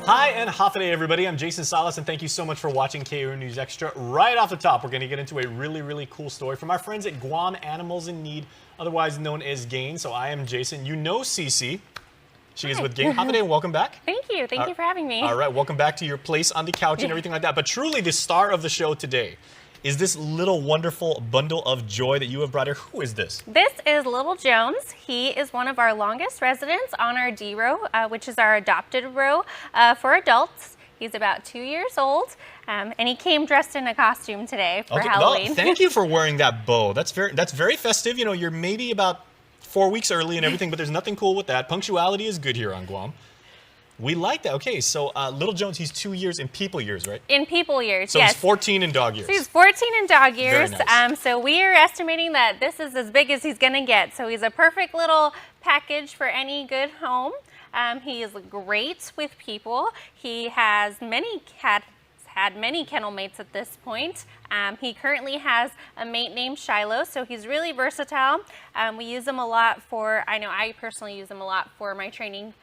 Hi and hafide everybody, I'm Jason Salas and thank you so much for watching KU News Extra. Right off the top, we're going to get into a really cool story from our friends at Guam Animals in Need, otherwise known as GAIN. So I am Jason. You know Cece. She is with GAIN. Hafide, welcome back. Thank you. Thank you for having me. All right, welcome back to your place on the couch and everything like that. But truly the star of the show today is this little wonderful bundle of joy that you have brought here. Who is this? This is Little Jones. He is one of our longest residents on our D row, which is our adopted row for adults. He's about 2 years old, and he came dressed in a costume today for Halloween. Well, thank you for wearing that bow. That's very festive. You know, you're maybe about 4 weeks early and everything, but there's nothing cool with that. Punctuality is good here on Guam. We like that. Okay, so Little Jones, he's 2 years in people years, right? In people years, so yes. So he's 14 in dog years. So he's 14 in dog years. Very nice. So we are estimating that this is as big as he's going to get. So he's a perfect little package for any good home. He is great with people. He has had many kennel mates at this point. He currently has a mate named Shiloh, so he's really versatile. We use him a lot for, I personally use him a lot for my training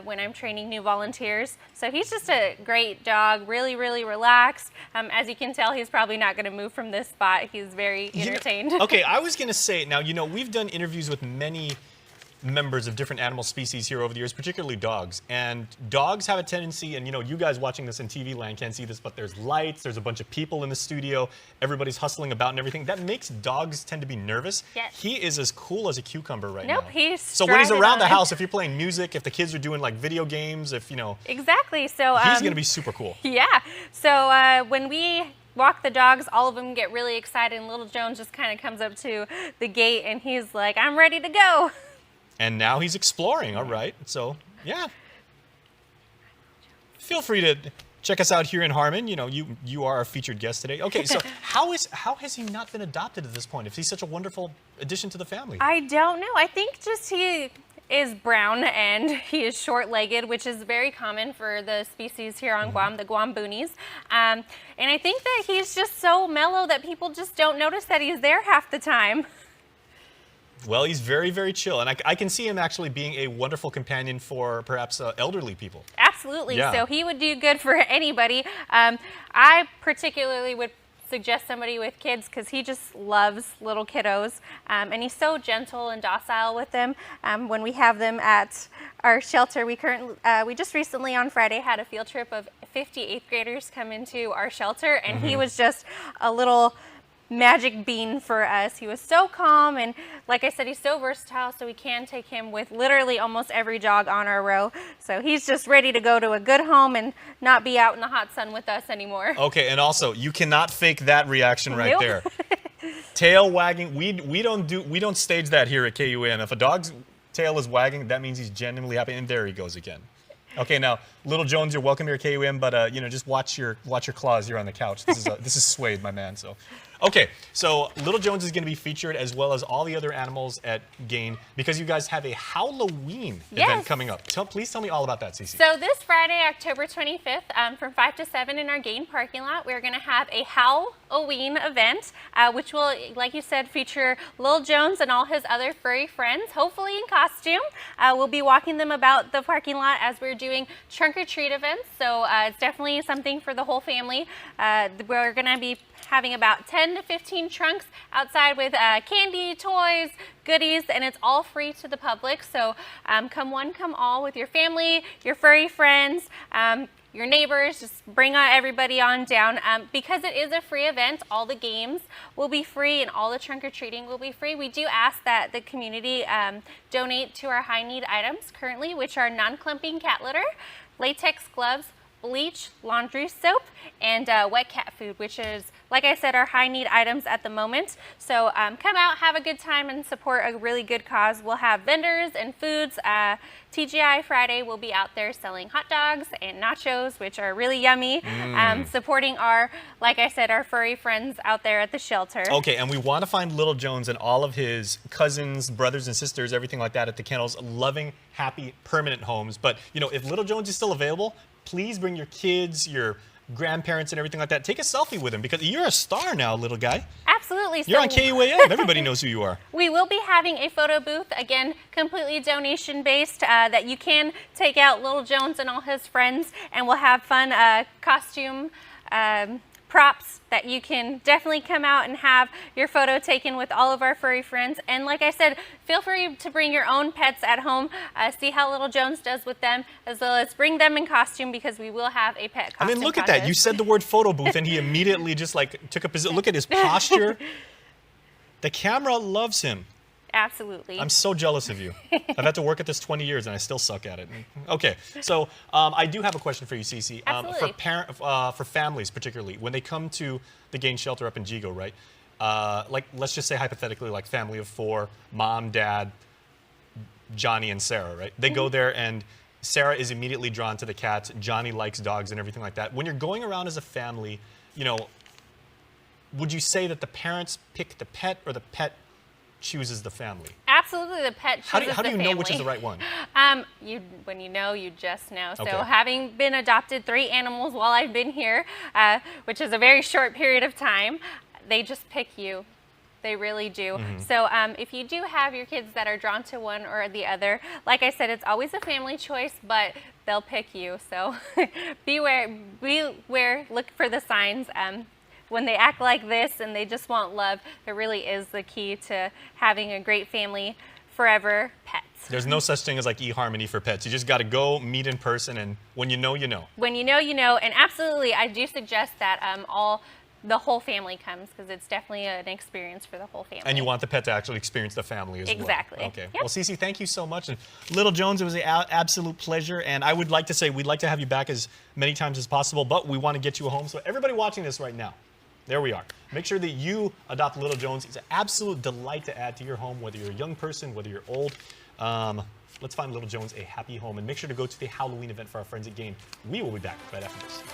when I'm training new volunteers. So he's just a great dog, really relaxed. As you can tell, he's probably not going to move from this spot. He's very entertained. Okay, I was going to say, now, you know, we've done interviews with many members of different animal species here over the years, particularly dogs. And dogs have a tendency, and you know, you guys watching this in TV land can't see this, but there's lights, there's a bunch of people in the studio, everybody's hustling about and everything. That makes dogs tend to be nervous. Yes. He is as cool as a cucumber right now. Nope, he's so when he's around the house, if you're playing music, if the kids are doing like video games, if you know. Exactly. So he's going to be super cool. Yeah. So when we walk the dogs, all of them get really excited, and Little Jones just kind of comes up to the gate and he's like, I'm ready to go. And now he's exploring, all right. So, yeah. Feel free to check us out here in Harmon. You know, you are our featured guest today. Okay, so how has he not been adopted at this point if he's such a wonderful addition to the family? I don't know. I think just he is brown and he is short-legged, which is very common for the species here on Guam, the Guam boonies. And I think that he's just so mellow that people just don't notice that he's there half the time. Well, he's very chill, and I can see him actually being a wonderful companion for perhaps elderly people. Absolutely. Yeah. So he would do good for anybody. I particularly would suggest somebody with kids because he just loves little kiddos, and he's so gentle and docile with them. When we have them at our shelter, we just recently on Friday had a field trip of 50 8th graders come into our shelter, and he was just a little magic bean for us. He was so calm, and like I said, he's so versatile, so we can take him with literally almost every dog on our row. So he's just ready to go to a good home and not be out in the hot sun with us anymore. Okay, and also you cannot fake that reaction right Nope. there. Tail wagging, we don't stage that here at KUN. If a dog's tail is wagging, that means he's genuinely happy, and there he goes again. Okay, now Little Jones, you're welcome here at KUN, but you know, just watch your claws here on the couch. This is suede, my man. So, okay, so Little Jones is going to be featured as well as all the other animals at GAIN because you guys have a Halloween event coming up. Please tell me all about that, Cece. So this Friday, October 25th, from 5 to 7 in our GAIN parking lot, we're going to have a Halloween event, which will, like you said, feature Little Jones and all his other furry friends, hopefully in costume. We'll be walking them about the parking lot as we're doing trunk-or-treat events, so it's definitely something for the whole family. We're going to be having about 10 to 15 trunks outside with candy, toys, goodies, and it's all free to the public. So come one, come all with your family, your furry friends, your neighbors, just bring everybody on down. Because it is a free event, all the games will be free and all the trunk-or-treating will be free. We do ask that the community donate to our high-need items currently, which are non-clumping cat litter, latex gloves, bleach, laundry soap, and wet cat food, which is, like I said, our high need items at the moment. So come out, have a good time, and support a really good cause. We'll have vendors and foods. TGI Friday will be out there selling hot dogs and nachos, which are really yummy, supporting our, like I said, our furry friends out there at the shelter. Okay, and we want to find Little Jones and all of his cousins, brothers and sisters, everything like that at the kennels, loving, happy, permanent homes. But, you know, if Little Jones is still available, please bring your kids, your grandparents and everything like that, take a selfie with him because you're a star now, little guy. Absolutely. You're on KUAM. Everybody knows who you are. We will be having a photo booth, again, completely donation-based, that you can take out Little Jones and all his friends, and we'll have fun costume props that you can definitely come out and have your photo taken with all of our furry friends. And like I said, feel free to bring your own pets at home, see how Little Jones does with them, as well as bring them in costume because we will have a pet costume Look at contest. that. You said the word photo booth and he immediately just like took a position. Look at his posture. The camera loves him. Absolutely. I'm so jealous of you. I've had to work at this 20 years and I still suck at it. Okay, so I do have a question for you, Cece. Absolutely. For families particularly, when they come to the Gain Shelter up in Jigo, right? Like, let's just say hypothetically, like family of 4, mom, dad, Johnny and Sarah, right? They go there and Sarah is immediately drawn to the cats. Johnny likes dogs and everything like that. When you're going around as a family, you know, would you say that the parents pick the pet or the pet chooses the family? Absolutely, the pet chooses the family. How do you know which is the right one? When you know, you just know. So Okay. having been adopted 3 animals while I've been here, which is a very short period of time, they just pick you. They really do. So if you do have your kids that are drawn to one or the other, like I said, it's always a family choice, but they'll pick you. So beware, look for the signs. When they act like this and they just want love, it really is the key to having a great family forever pets. There's no such thing as like eHarmony for pets. You just got to go meet in person, and when you know, you know. When you know, you know. And absolutely, I do suggest that the whole family comes because it's definitely an experience for the whole family. And you want the pet to actually experience the family as Exactly. well. Okay. Yep. Well, Cece, thank you so much. And Little Jones, it was an absolute pleasure. And I would like to say we'd like to have you back as many times as possible, but we want to get you a home. So everybody watching this right now, there we are. Make sure that you adopt Little Jones. It's an absolute delight to add to your home, whether you're a young person, whether you're old. Let's find Little Jones a happy home. And make sure to go to the Halloween event for our friends at Gain. We will be back right after this.